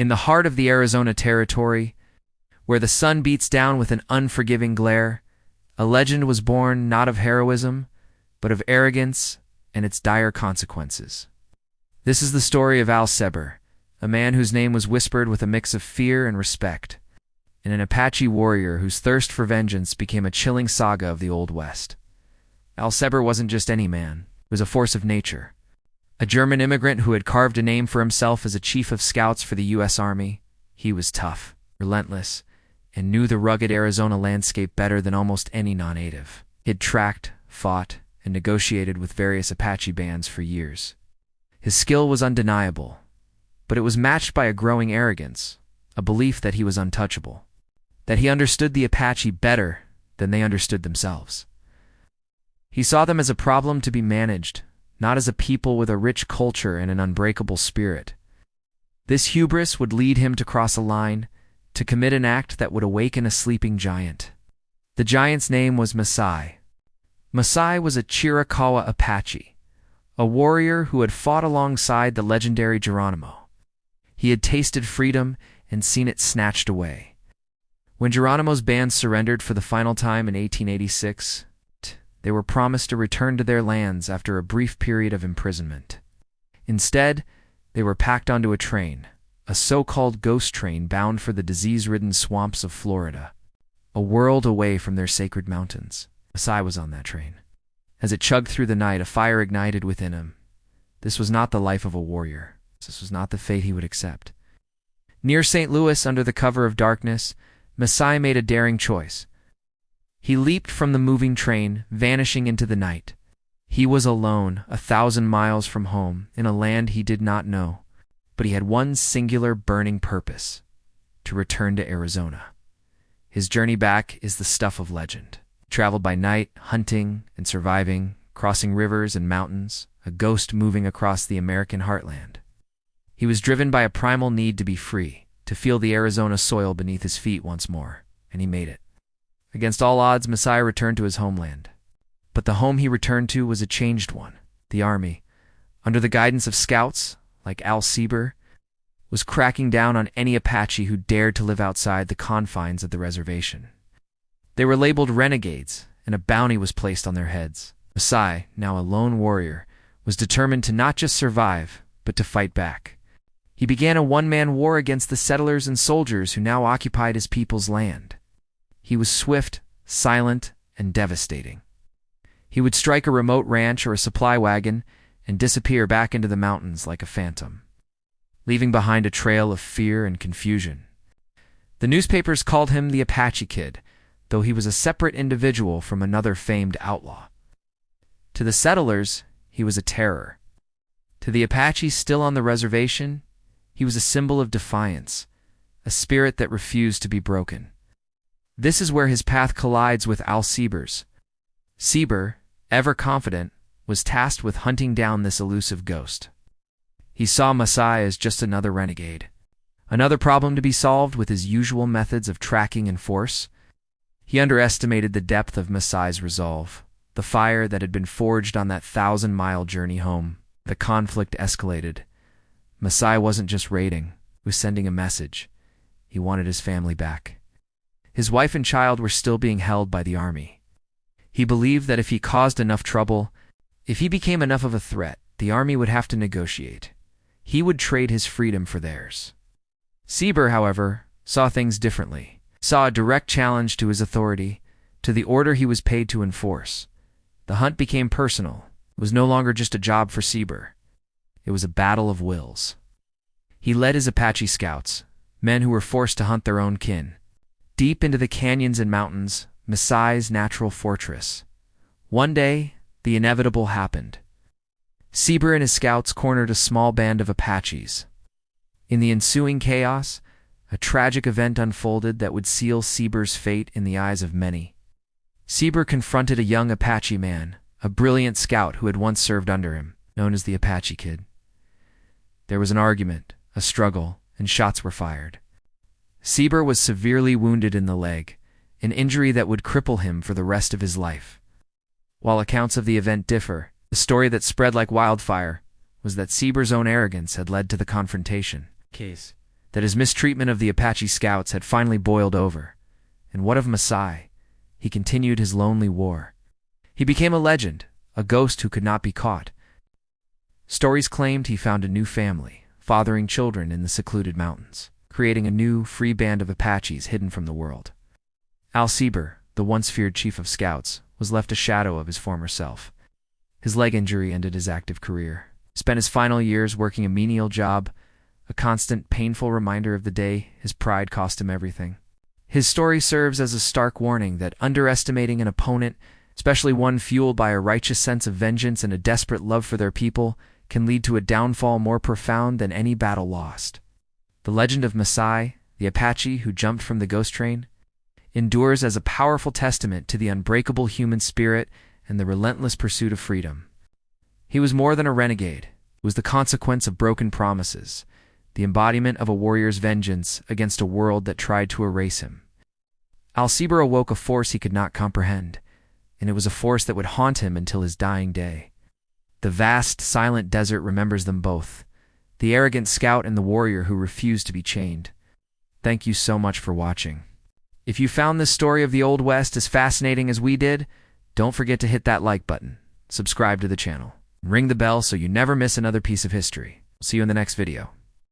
In the heart of the Arizona Territory, where the sun beats down with an unforgiving glare, a legend was born not of heroism, but of arrogance and its dire consequences. This is the story of Al Seber, a man whose name was whispered with a mix of fear and respect, and an Apache warrior whose thirst for vengeance became a chilling saga of the Old West. Al Seber wasn't just any man, he was a force of nature. A German immigrant who had carved a name for himself as a chief of scouts for the U.S. Army, he was tough, relentless, and knew the rugged Arizona landscape better than almost any non-native. He had tracked, fought, and negotiated with various Apache bands for years. His skill was undeniable, but it was matched by a growing arrogance, a belief that he was untouchable, that he understood the Apache better than they understood themselves. He saw them as a problem to be managed, not as a people with a rich culture and an unbreakable spirit. This hubris would lead him to cross a line, to commit an act that would awaken a sleeping giant. The giant's name was Masai. Masai was a Chiricahua Apache, a warrior who had fought alongside the legendary Geronimo. He had tasted freedom and seen it snatched away. When Geronimo's band surrendered for the final time in 1886, they were promised a return to their lands after a brief period of imprisonment. Instead, they were packed onto a train, a so-called ghost train bound for the disease-ridden swamps of Florida, a world away from their sacred mountains. Masai was on that train. As it chugged through the night, a fire ignited within him. This was not the life of a warrior. This was not the fate he would accept. Near St. Louis, under the cover of darkness, Masai made a daring choice. He leaped from the moving train, vanishing into the night. He was alone, 1,000 miles from home, in a land he did not know, but he had one singular burning purpose: to return to Arizona. His journey back is the stuff of legend. He traveled by night, hunting and surviving, crossing rivers and mountains, a ghost moving across the American heartland. He was driven by a primal need to be free, to feel the Arizona soil beneath his feet once more, and he made it. Against all odds, Masai returned to his homeland. But the home he returned to was a changed one. The Army, under the guidance of scouts like Al Seber, was cracking down on any Apache who dared to live outside the confines of the reservation. They were labeled renegades, and a bounty was placed on their heads. Masai, now a lone warrior, was determined to not just survive, but to fight back. He began a one-man war against the settlers and soldiers who now occupied his people's land. He was swift, silent, and devastating. He would strike a remote ranch or a supply wagon and disappear back into the mountains like a phantom, leaving behind a trail of fear and confusion. The newspapers called him the Apache Kid, though he was a separate individual from another famed outlaw. To the settlers, he was a terror. To the Apaches still on the reservation, he was a symbol of defiance, a spirit that refused to be broken. This is where his path collides with Al Seber's. Seber, ever confident, was tasked with hunting down this elusive ghost. He saw Masai as just another renegade, another problem to be solved with his usual methods of tracking and force. He underestimated the depth of Masai's resolve, the fire that had been forged on that 1,000-mile journey home. The conflict escalated. Masai wasn't just raiding, he was sending a message. He wanted his family back. His wife and child were still being held by the Army. He believed that if he caused enough trouble, if he became enough of a threat, the Army would have to negotiate. He would trade his freedom for theirs. Seber, however, saw things differently, saw a direct challenge to his authority, to the order he was paid to enforce. The hunt became personal. It was no longer just a job for Seber. It was a battle of wills. He led his Apache scouts, men who were forced to hunt their own kin, deep into the canyons and mountains, Masai's natural fortress. One day, the inevitable happened. Seber and his scouts cornered a small band of Apaches. In the ensuing chaos, a tragic event unfolded that would seal Seber's fate in the eyes of many. Seber confronted a young Apache man, a brilliant scout who had once served under him, known as the Apache Kid. There was an argument, a struggle, and shots were fired. Seber was severely wounded in the leg, an injury that would cripple him for the rest of his life. While accounts of the event differ, the story that spread like wildfire was that Seber's own arrogance had led to the confrontation. that his mistreatment of the Apache scouts had finally boiled over. And what of Masai? He continued his lonely war. He became a legend, a ghost who could not be caught. Stories claimed he found a new family, fathering children in the secluded mountains, creating a new, free band of Apaches hidden from the world. Al-Seber, the once feared chief of scouts, was left a shadow of his former self. His leg injury ended his active career. He spent his final years working a menial job, a constant, painful reminder of the day his pride cost him everything. His story serves as a stark warning that underestimating an opponent, especially one fueled by a righteous sense of vengeance and a desperate love for their people, can lead to a downfall more profound than any battle lost. The legend of Masai, the Apache who jumped from the ghost train, endures as a powerful testament to the unbreakable human spirit and the relentless pursuit of freedom. He was more than a renegade. It was the consequence of broken promises, the embodiment of a warrior's vengeance against a world that tried to erase him. Al-Seber awoke a force he could not comprehend, and it was a force that would haunt him until his dying day. The vast, silent desert remembers them both, the arrogant scout and the warrior who refused to be chained. Thank you so much for watching. If you found this story of the Old West as fascinating as we did, don't forget to hit that like button, subscribe to the channel, and ring the bell so you never miss another piece of history. See you in the next video.